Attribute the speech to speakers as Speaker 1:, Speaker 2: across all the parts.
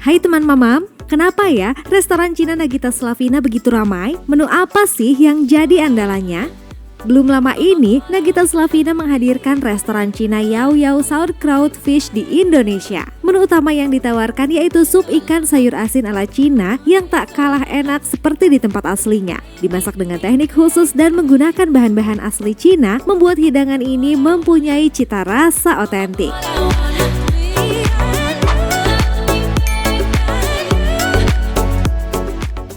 Speaker 1: Hai teman mamam, kenapa ya restoran Cina Nagita Slavina begitu ramai? Menu apa sih yang jadi andalannya? Belum lama ini, Nagita Slavina menghadirkan restoran Cina Yao Yao Sauerkraut Fish di Indonesia. Menu utama yang ditawarkan yaitu sup ikan sayur asin ala Cina yang tak kalah enak seperti di tempat aslinya. Dimasak dengan teknik khusus dan menggunakan bahan-bahan asli Cina, membuat hidangan ini mempunyai cita rasa otentik.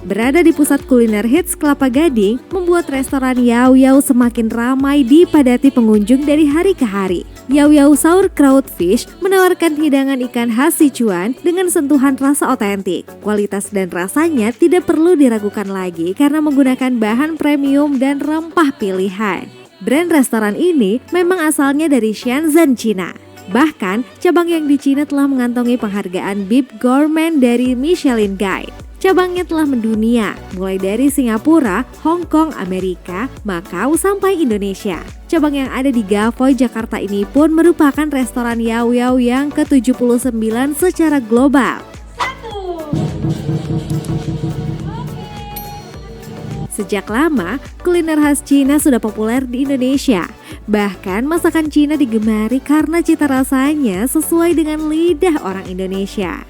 Speaker 1: Berada di pusat kuliner hits Kelapa Gading, membuat restoran Yao Yao semakin ramai dipadati pengunjung dari hari ke hari. Yao Yao Sauerkraut Fish menawarkan hidangan ikan khas Sichuan dengan sentuhan rasa otentik. Kualitas dan rasanya tidak perlu diragukan lagi karena menggunakan bahan premium dan rempah pilihan. Brand restoran ini memang asalnya dari Shenzhen, Cina. Bahkan, cabang yang di Cina telah mengantongi penghargaan Bib Gourmet dari Michelin Guide. Cabangnya telah mendunia, mulai dari Singapura, Hong Kong, Amerika, Makau, sampai Indonesia. Cabang yang ada di Gavoy, Jakarta ini pun merupakan restoran Yao Yao yang ke-79 secara global. Sejak lama, kuliner khas Cina sudah populer di Indonesia. Bahkan masakan Cina digemari karena cita rasanya sesuai dengan lidah orang Indonesia.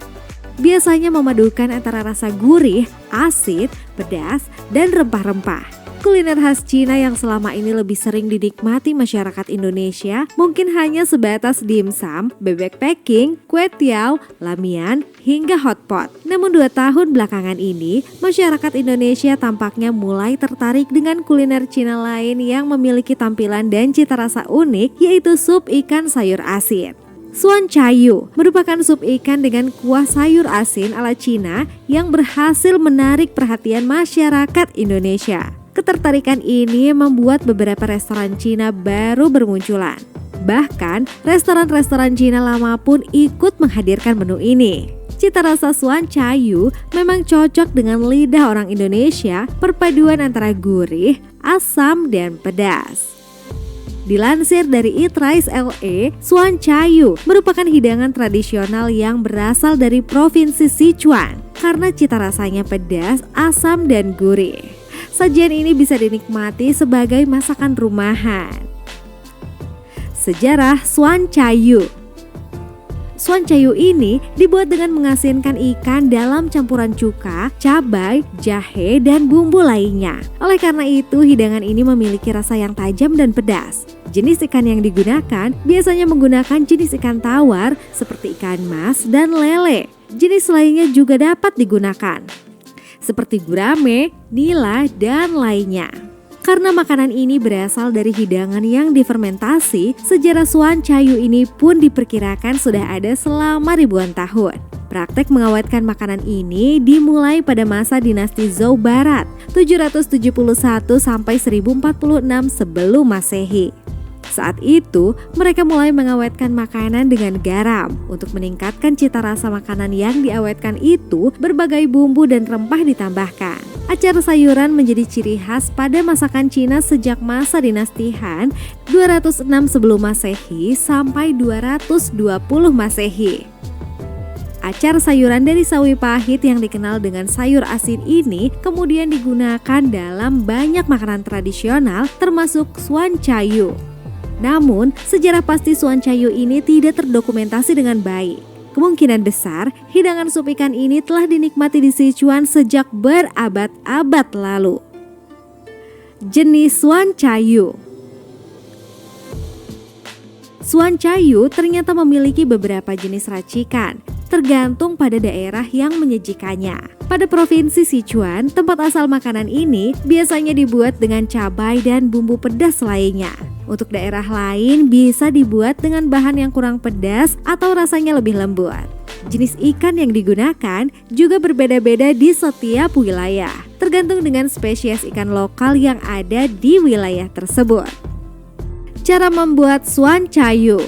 Speaker 1: Biasanya memadukan antara rasa gurih, asin, pedas, dan rempah-rempah. Kuliner khas Cina yang selama ini lebih sering dinikmati masyarakat Indonesia mungkin hanya sebatas dimsum, bebek packing, kue tiao, lamian, hingga hotpot. Namun 2 tahun belakangan ini, masyarakat Indonesia tampaknya mulai tertarik dengan kuliner Cina lain yang memiliki tampilan dan cita rasa unik, yaitu sup ikan sayur asin. Suan Cayu merupakan sup ikan dengan kuah sayur asin ala Cina yang berhasil menarik perhatian masyarakat Indonesia. Ketertarikan ini membuat beberapa restoran Cina baru bermunculan. Bahkan, restoran-restoran Cina lama pun ikut menghadirkan menu ini. Cita rasa Suan Cayu memang cocok dengan lidah orang Indonesia, perpaduan antara gurih, asam, dan pedas. Dilansir dari Eat Rice LA, Suan Cayu merupakan hidangan tradisional yang berasal dari provinsi Sichuan karena cita rasanya pedas, asam, dan gurih. Sajian ini bisa dinikmati sebagai masakan rumahan. Sejarah Suan Cayu. Suan Cayu ini dibuat dengan mengasinkan ikan dalam campuran cuka, cabai, jahe, dan bumbu lainnya. Oleh karena itu, hidangan ini memiliki rasa yang tajam dan pedas. Jenis ikan yang digunakan biasanya menggunakan jenis ikan tawar seperti ikan mas dan lele. Jenis lainnya juga dapat digunakan, seperti gurame, nila, dan lainnya. Karena makanan ini berasal dari hidangan yang difermentasi, sejarah Suan Cayu ini pun diperkirakan sudah ada selama ribuan tahun. Praktek mengawetkan makanan ini dimulai pada masa dinasti Zhou Barat, 771 sampai 1046 sebelum Masehi. Saat itu, mereka mulai mengawetkan makanan dengan garam. Untuk meningkatkan cita rasa makanan yang diawetkan itu, berbagai bumbu dan rempah ditambahkan. Acar sayuran menjadi ciri khas pada masakan Cina sejak masa dinasti Han 206 sebelum Masehi sampai 220 Masehi. Acar sayuran dari sawi pahit yang dikenal dengan sayur asin ini kemudian digunakan dalam banyak makanan tradisional termasuk Suan Cayu. Namun, sejarah pasti Suan Cayu ini tidak terdokumentasi dengan baik. Kemungkinan besar, hidangan sup ikan ini telah dinikmati di Sichuan sejak berabad-abad lalu. Jenis Suan Cayu. Suan Cayu ternyata memiliki beberapa jenis racikan, tergantung pada daerah yang menyajikannya. Pada provinsi Sichuan, tempat asal makanan ini biasanya dibuat dengan cabai dan bumbu pedas lainnya. Untuk daerah lain bisa dibuat dengan bahan yang kurang pedas atau rasanya lebih lembut. Jenis ikan yang digunakan juga berbeda-beda di setiap wilayah, tergantung dengan spesies ikan lokal yang ada di wilayah tersebut. Cara membuat Suan Cayu.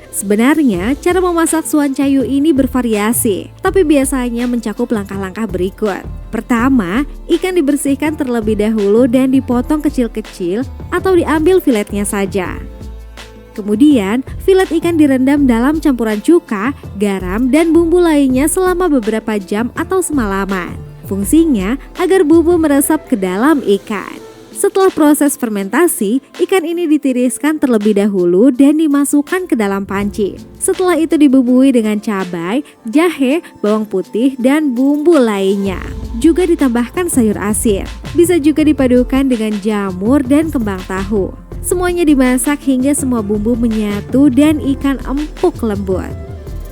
Speaker 1: Sebenarnya, cara memasak Suan Cayu ini bervariasi, tapi biasanya mencakup langkah-langkah berikut. Pertama, ikan dibersihkan terlebih dahulu dan dipotong kecil-kecil atau diambil filetnya saja. Kemudian, filet ikan direndam dalam campuran cuka, garam, dan bumbu lainnya selama beberapa jam atau semalaman. Fungsinya agar bumbu meresap ke dalam ikan. Setelah proses fermentasi, ikan ini ditiriskan terlebih dahulu dan dimasukkan ke dalam panci. Setelah itu dibumbui dengan cabai, jahe, bawang putih, dan bumbu lainnya. Juga ditambahkan sayur asin. Bisa juga dipadukan dengan jamur dan kembang tahu. Semuanya dimasak hingga semua bumbu menyatu dan ikan empuk lembut.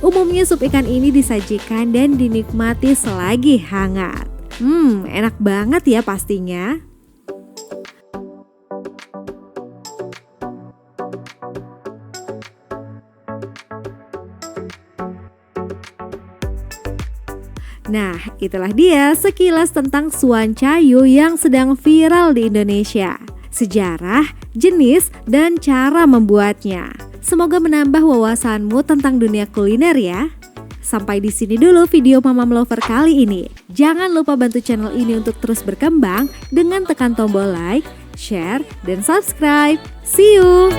Speaker 1: Umumnya sup ikan ini disajikan dan dinikmati selagi hangat. Enak banget ya pastinya. Nah, itulah dia sekilas tentang suancayu yang sedang viral di Indonesia. Sejarah, jenis, dan cara membuatnya. Semoga menambah wawasanmu tentang dunia kuliner ya. Sampai di sini dulu video Mamam Lover kali ini. Jangan lupa bantu channel ini untuk terus berkembang dengan tekan tombol like, share, dan subscribe. See you!